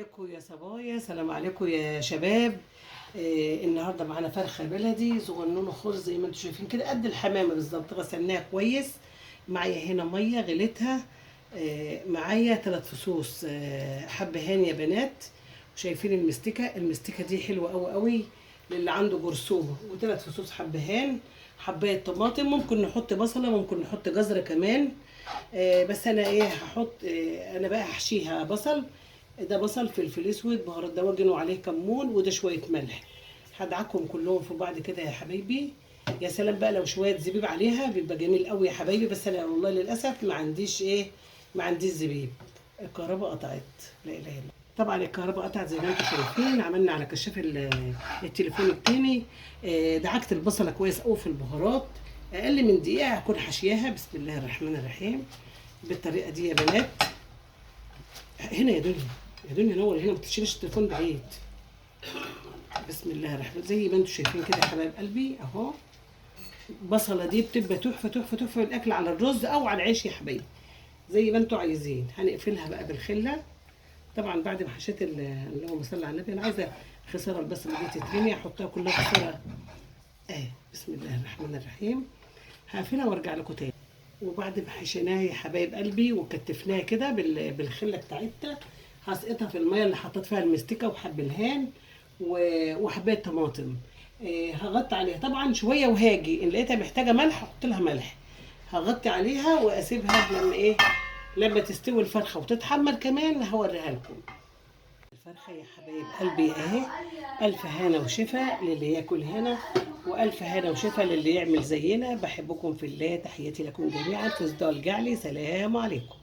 عليكم يا صبايا، السلام عليكم يا شباب. النهارده معانا فرخه بلدي صغنونه خالص زي ما انتم شايفين كده، قد الحمامه بالظبط. غسلناها كويس. معايا هنا ميه غليتها. معايا 3 فصوص حبهان يا بنات. وشايفين المستكه دي حلوه قوي قوي للي عنده جرثومه. و3 فصوص حبهان، حبايه طماطم، ممكن نحط بصله، ممكن نحط جزر كمان. بس انا هحط. انا بقى هحشيها بصل. ده بصل، فلفل اسود، بهارات دواجن، وعليه كمون، وده شويه ملح. هدعكهم كلهم في بعض كده يا حبايبي. يا سلام بقى لو شويه زبيب عليها بيبقى جميل قوي يا حبايبي، بس انا والله للاسف ما عنديش زبيب. الكهرباء قطعت، لا اله الا الله. طبعا الكهرباء قطعت زي ما انتم شايفين. عملنا على كشاف التليفون التاني. دعكت البصله كويس قوي في البهارات. اقل من دقيقه هكون حشياها. بسم الله الرحمن الرحيم. بالطريقه دي يا بنات. هنا يا دنيا، يا دنيا نور هنا، ما تشيلش التليفون بعيد. بسم الله الرحمن. زي ما انتم شايفين كده يا حبايب قلبي اهو. البصله دي بتبقى تحفه تحفه تحفه بالاكل على الرز او على العيش يا حبايبي، زي ما انتم عايزين. هنقفلها بقى بالخله. طبعا بعد ما حشيت اللهم صل على النبي، انا عايزه خساره البصله دي تترمي، احطها كلها خساره. بسم الله الرحمن الرحيم. هقفلها وارجع لكم تاني. وبعد ما حشيناها يا حبايب قلبي وكتفناها كده بالخله بتاعتها، هسقطها في الميه اللي حطيت فيها المستكه وحب الهان وحبايه طماطم. هغطي عليها طبعا شويه، وهاجي ان لقيتها محتاجه ملح احط لها ملح. هغطي عليها واسيبها لما تستوي الفرخه وتتحمر كمان هوريها لكم. الفرخه يا حبايب قلبي اهي. الف هنا وشفا للي ياكل هنا، والف هنا وشفا للي يعمل زينا. بحبكم في الله. تحياتي لكم جميعا. تصدقوا الجعلي. سلام عليكم.